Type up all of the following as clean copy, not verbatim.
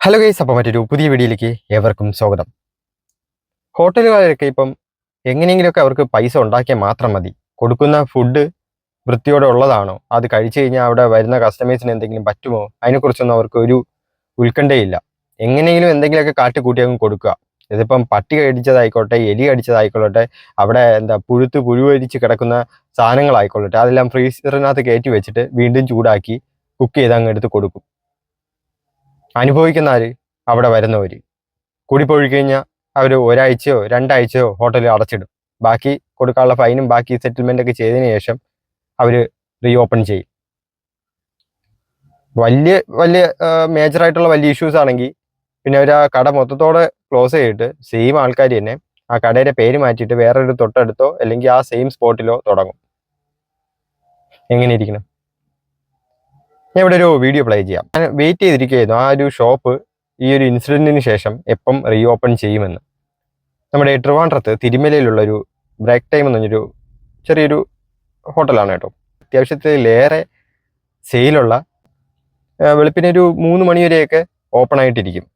Hello guys, അപ്പോൾ മറ്റൊരു പുതിയ വീഡിയോയിലേക്ക് ഏവർക്കും സ്വാഗതം. ഹോട്ടലുകാരൊക്കെ ഇപ്പം എങ്ങനെയെങ്കിലുമൊക്കെ അവർക്ക് പൈസ ഉണ്ടാക്കിയാൽ മാത്രം മതി. കൊടുക്കുന്ന ഫുഡ് വൃത്തിയോടെ ഉള്ളതാണോ, അത് കഴിച്ചു കഴിഞ്ഞാൽ അവിടെ വരുന്ന കസ്റ്റമേഴ്സിന് എന്തെങ്കിലും പറ്റുമോ, അതിനെക്കുറിച്ചൊന്നും അവർക്ക് ഒരു ഉത്കണ്ഠയില്ല. എങ്ങനെയെങ്കിലും എന്തെങ്കിലുമൊക്കെ കാട്ടിക്കൂട്ടി അങ്ങ് കൊടുക്കുക. ഇതിപ്പം പട്ടി കടിച്ചതായിക്കോട്ടെ, എലി കടിച്ചതായിക്കൊള്ളട്ടെ, അവിടെ പുഴുവരിച്ച് കിടക്കുന്ന സാധനങ്ങളായിക്കൊള്ളട്ടെ, അതെല്ലാം ഫ്രീസറിനകത്ത് കയറ്റി വെച്ചിട്ട് വീണ്ടും ചൂടാക്കി കുക്ക് ചെയ്ത് അങ്ങ് എടുത്ത് കൊടുക്കും. അനുഭവിക്കുന്ന ആര്? അവിടെ വരുന്നവർ. കൂടിപ്പോയി കഴിഞ്ഞാൽ അവർ ഒരാഴ്ചയോ രണ്ടാഴ്ചയോ ഹോട്ടലിൽ അടച്ചിടും. ബാക്കി കൊടുക്കാനുള്ള ഫൈനും ബാക്കി സെറ്റിൽമെൻ്റ് ഒക്കെ ചെയ്തതിന് ശേഷം അവർ റീ ഓപ്പൺ ചെയ്യും. വലിയ വലിയ മേജറായിട്ടുള്ള വലിയ ഇഷ്യൂസ് ആണെങ്കിൽ പിന്നെ അവർ ആ കട മൊത്തത്തോടെ ക്ലോസ് ചെയ്തിട്ട് സെയിം ആൾക്കാർ തന്നെ ആ കടയുടെ പേര് മാറ്റിയിട്ട് വേറൊരു തൊട്ടടുത്തോ അല്ലെങ്കിൽ ആ സെയിം സ്പോട്ടിലോ തുടങ്ങും. എങ്ങനെ ഇരിക്കണം? ഞാൻ ഇവിടെ ഒരു വീഡിയോ പ്ലേ ചെയ്യാം. ഞാൻ വെയിറ്റ് ചെയ്തിരിക്കുകയായിരുന്നു ആ ഒരു ഷോപ്പ് ഈ ഒരു ഇൻസിഡൻറ്റിന് ശേഷം എപ്പം റീ ഓപ്പൺ ചെയ്യുമെന്ന്. നമ്മുടെ ട്രിവാൻഡ്രത്ത് തിരുമലയിലുള്ളൊരു ബ്രേക്ക് ടൈം എന്ന് പറഞ്ഞൊരു ചെറിയൊരു ഹോട്ടലാണ് കേട്ടോ. അത്യാവശ്യത്തിലേറെ സെയിലുള്ള, വെളുപ്പിന് ഒരു 3 മണി വരെയൊക്കെ ഓപ്പൺ ആയിട്ടിരിക്കും.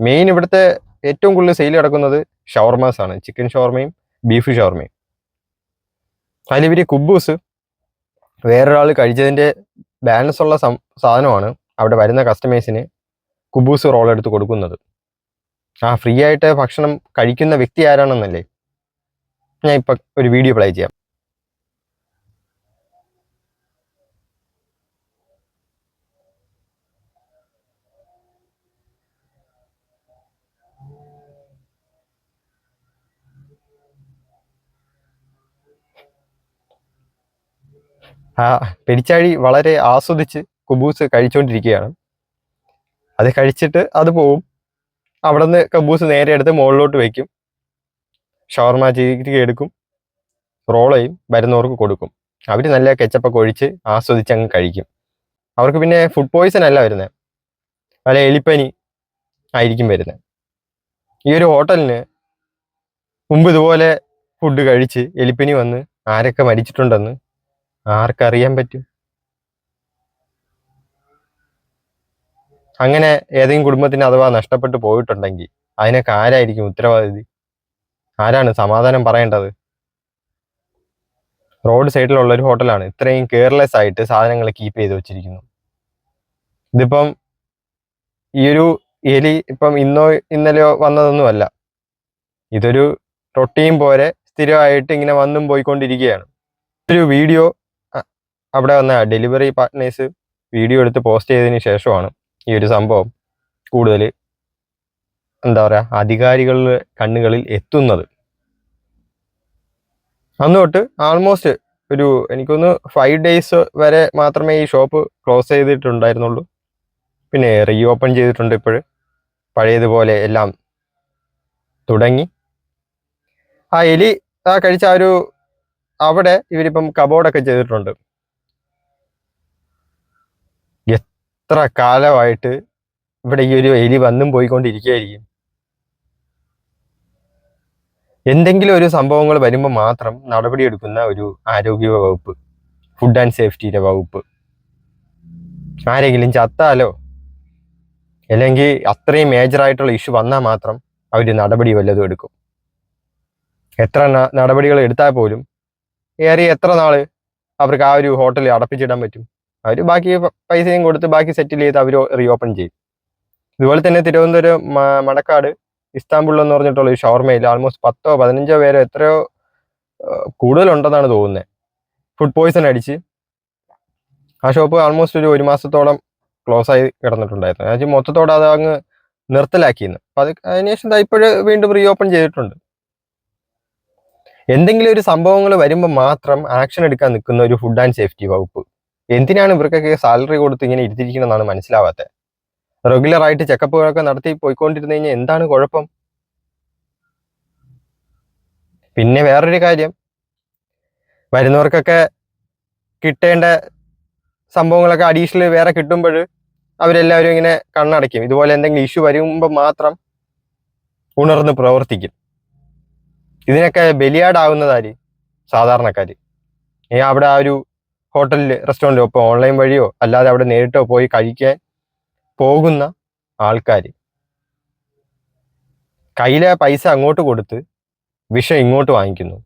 മെയിൻ ഇവിടുത്തെ ഏറ്റവും കൂടുതൽ സെയിൽ കിടക്കുന്നത് ഷവർമാസാണ്. Chicken ഷവർമയും beef ഷവർമയും. അതിലിവർ കുബൂസ് വേറൊരാൾ കഴിച്ചതിൻ്റെ ബാലൻസ് ഉള്ള സാധനമാണ് അവിടെ വരുന്ന കസ്റ്റമേഴ്സിന് കുബൂസ് റോൾ എടുത്ത് കൊടുക്കുന്നത്. ആ ഫ്രീ ആയിട്ട് ഭക്ഷണം കഴിക്കുന്ന വ്യക്തി ആരാണെന്നല്ലേ. ഞാൻ ഇപ്പം ഒരു വീഡിയോ പ്ലേ ചെയ്യാം. ആ പെരിച്ചാഴി വളരെ ആസ്വദിച്ച് കുബൂസ് കഴിച്ചുകൊണ്ടിരിക്കുകയാണ്. അത് കഴിച്ചിട്ട് അത് പോവും. അവിടെ നിന്ന് കബൂസ് നേരെ എടുത്ത് മുകളിലോട്ട് വയ്ക്കും. ഷവർമ ചീറ്റി എടുക്കും, റോൾ ചെയ്യും, വരുന്നവർക്ക് കൊടുക്കും. അവർ നല്ല കെച്ചപ്പൊക്കെ ഒഴിച്ച് ആസ്വദിച്ച് അങ്ങ് കഴിക്കും. അവർക്ക് പിന്നെ ഫുഡ് പോയ്സൺ അല്ല വരുന്നത്, അല്ല എലിപ്പനി ആയിരിക്കും വരുന്നത്. ഈ ഒരു ഹോട്ടലിന് മുമ്പ് ഇതുപോലെ ഫുഡ് കഴിച്ച് എലിപ്പനി വന്ന് ആരൊക്കെ മരിച്ചിട്ടുണ്ടെന്ന് ആർക്കറിയാൻ പറ്റും? അങ്ങനെ ഏതെങ്കിലും കുടുംബത്തിന് അഥവാ നഷ്ടപ്പെട്ടു പോയിട്ടുണ്ടെങ്കിൽ അതിനൊക്കെ ആരായിരിക്കും ഉത്തരവാദി? ആരാണ് സമാധാനം പറയേണ്ടത്? റോഡ് സൈഡിലുള്ള ഒരു ഹോട്ടലാണ്. ഇത്രയും കെയർലെസ് ആയിട്ട് സാധനങ്ങൾ കീപ്പ് ചെയ്ത് വെച്ചിരിക്കുന്നു. ഇതിപ്പം ഈ ഒരു എലി ഇപ്പം ഇന്നോ ഇന്നലെയോ വന്നതൊന്നുമല്ല. ഇതൊരു റൊട്ടീൻ പോലെ സ്ഥിരമായിട്ട് ഇങ്ങനെ വന്നും പോയിക്കൊണ്ടിരിക്കുകയാണ്. ഒരു വീഡിയോ അവിടെ വന്ന ഡെലിവറി പാർട്ട്നേഴ്സ് വീഡിയോ എടുത്ത് പോസ്റ്റ് ചെയ്തതിന് ശേഷമാണ് ഈ ഒരു സംഭവം കൂടുതൽ എന്താ പറയുക അധികാരികളുടെ കണ്ണുകളിൽ എത്തുന്നത്. അന്ന് തൊട്ട് ആൾമോസ്റ്റ് ഒരു എനിക്കൊന്ന് 5 days വരെ മാത്രമേ ഈ ഷോപ്പ് ക്ലോസ് ചെയ്തിട്ടുണ്ടായിരുന്നുള്ളൂ. പിന്നെ റീ ഓപ്പൺ ചെയ്തിട്ടുണ്ട്. ഇപ്പോൾ പഴയതുപോലെ എല്ലാം തുടങ്ങി. ആ എലി കഴിച്ച ആ ഒരു അവിടെ ഇവരിപ്പം കബോർഡൊക്കെ ചെയ്തിട്ടുണ്ട്. എത്ര കാലമായിട്ട് ഇവിടെ ഈ ഒരു എലി വന്നും പോയിക്കൊണ്ടിരിക്കുകയായിരിക്കും. എന്തെങ്കിലും ഒരു സംഭവങ്ങൾ വരുമ്പോൾ മാത്രം നടപടിയെടുക്കുന്ന ഒരു ആരോഗ്യ വകുപ്പ്, ഫുഡ് ആൻഡ് സേഫ്റ്റിയുടെ വകുപ്പ്. ആരെങ്കിലും ചത്താലോ അല്ലെങ്കിൽ അത്രയും മേജറായിട്ടുള്ള ഇഷ്യൂ വന്നാൽ മാത്രം അവർ നടപടി വല്ലതും എടുക്കും. എത്ര നടപടികൾ എടുത്താൽ പോലും എത്ര നാൾ അവർക്ക് ആ ഒരു ഹോട്ടലിൽ അടപ്പിച്ചിടാൻ പറ്റും? അവർ ബാക്കി പൈസയും കൊടുത്ത് ബാക്കി സെറ്റിൽ ചെയ്ത് അവർ റീ ഓപ്പൺ ചെയ്യും. ഇതുപോലെ തന്നെ തിരുവനന്തപുരം മണക്കാട് ഇസ്താംബുൾ എന്ന് പറഞ്ഞിട്ടുള്ള ഈ ഷവർമയിൽ ആൾമോസ്റ്റ് 10-15 പേരോ എത്രയോ കൂടുതലുണ്ടെന്നാണ് തോന്നുന്നത് ഫുഡ് പോയ്സൺ അടിച്ച്. ആ ഷോപ്പ് ആൾമോസ്റ്റ് ഒരു മാസത്തോളം ക്ലോസ് ആയി കിടന്നിട്ടുണ്ടായിരുന്നു. അത് മൊത്തത്തോടെ അത് അങ്ങ് നിർത്തലാക്കിയിരുന്നു. അപ്പം അതിനുശേഷം ഇപ്പോഴും വീണ്ടും റീ ഓപ്പൺ ചെയ്തിട്ടുണ്ട്. എന്തെങ്കിലും ഒരു സംഭവങ്ങൾ വരുമ്പോൾ മാത്രം ആക്ഷൻ എടുക്കാൻ നിൽക്കുന്ന ഒരു ഫുഡ് ആൻഡ് സേഫ്റ്റി വകുപ്പ്. എന്തിനാണ് ഇവർക്കൊക്കെ സാലറി കൊടുത്ത് ഇങ്ങനെ ഇരുത്തിരിക്കണമെന്നാണ് മനസ്സിലാവാത്തത്. റെഗുലറായിട്ട് ചെക്കപ്പുകളൊക്കെ നടത്തി പോയിക്കൊണ്ടിരുന്നു കഴിഞ്ഞാൽ എന്താണ് കുഴപ്പം? പിന്നെ വേറൊരു കാര്യം, വരുന്നവർക്കൊക്കെ കിട്ടേണ്ട സംഭവങ്ങളൊക്കെ അഡീഷണൽ വേറെ കിട്ടുമ്പോൾ അവരെല്ലാവരും ഇങ്ങനെ കണ്ണടയ്ക്കും. ഇതുപോലെ എന്തെങ്കിലും ഇഷ്യൂ വരുമ്പോൾ മാത്രം ഉണർന്ന് പ്രവർത്തിക്കും. ഇതിനൊക്കെ ബലിയാടാവുന്നതാര്? സാധാരണക്കാർ. അവിടെ ആ ഒരു ഹോട്ടലിൽ റെസ്റ്റോറൻറ്റിലോ ഇപ്പോൾ ഓൺലൈൻ വഴിയോ അല്ലാതെ അവിടെ നേരിട്ടോ പോയി കഴിക്കാൻ പോകുന്ന ആൾക്കാർ കയ്യിലെ പൈസ അങ്ങോട്ട് കൊടുത്ത് വിഷം ഇങ്ങോട്ട് വാങ്ങിക്കുന്നു.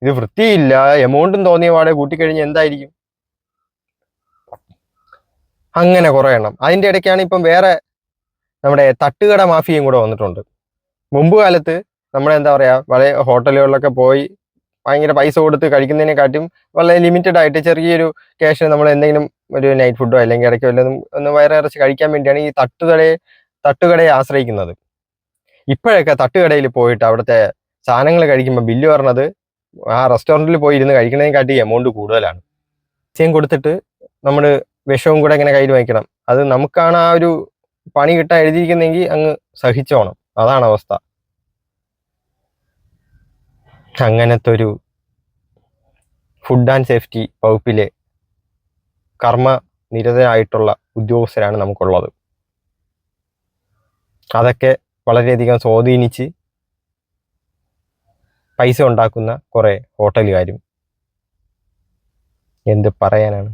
ഇത് വൃത്തിയില്ല. എമൗണ്ടും തോന്നിയ പാടെ കൂട്ടിക്കഴിഞ്ഞ് എന്തായിരിക്കും? അങ്ങനെ കുറേ എണ്ണം. അതിൻ്റെ ഇടയ്ക്കാണ് ഇപ്പം വേറെ നമ്മുടെ തട്ടുകട മാഫിയയും കൂടെ വന്നിട്ടുണ്ട്. മുമ്പ് കാലത്ത് നമ്മളെന്താ പറയുക, വളരെ ഹോട്ടലുകളിലൊക്കെ പോയി ഭയങ്കര പൈസ കൊടുത്ത് കഴിക്കുന്നതിനെക്കാട്ടും വളരെ ലിമിറ്റഡ് ആയിട്ട് ചെറിയൊരു ക്യാഷ് നമ്മൾ എന്തെങ്കിലും ഒരു നൈറ്റ് ഫുഡോ അല്ലെങ്കിൽ ഇടയ്ക്ക് വല്ലതും ഒന്ന് വയറിറച്ച് കഴിക്കാൻ വേണ്ടിയാണ് ഈ തട്ടുകടയെ ആശ്രയിക്കുന്നത്. ഇപ്പോഴൊക്കെ തട്ടുകടയിൽ പോയിട്ട് അവിടുത്തെ സാധനങ്ങൾ കഴിക്കുമ്പോൾ ബില്ല് പറഞ്ഞത് ആ റെസ്റ്റോറൻറ്റിൽ പോയി ഇരുന്ന് കഴിക്കുന്നതിനെക്കാട്ടി എമൗണ്ട് കൂടുതലാണ്. പൈസയും കൊടുത്തിട്ട് നമ്മൾ വിഷവും കൂടെ ഇങ്ങനെ കയ്യിൽ വയ്ക്കണം. അത് നമുക്കാണ് ആ ഒരു പണി കിട്ടാൻ എഴുതിയിരിക്കുന്നെങ്കിൽ അങ്ങ് സഹിച്ചോണം. അതാണ് അവസ്ഥ. അങ്ങനത്തെ ഒരു ഫുഡ് ആൻഡ് സേഫ്റ്റി വകുപ്പിലെ കർമ്മനിരതരായിട്ടുള്ള ഉദ്യോഗസ്ഥരാണ് നമുക്കുള്ളത്. അതൊക്കെ വളരെയധികം സ്വാധീനിച്ച് പൈസ ഉണ്ടാക്കുന്ന കുറേ ഹോട്ടലുകാരും. എന്ത് പറയാനാണ്.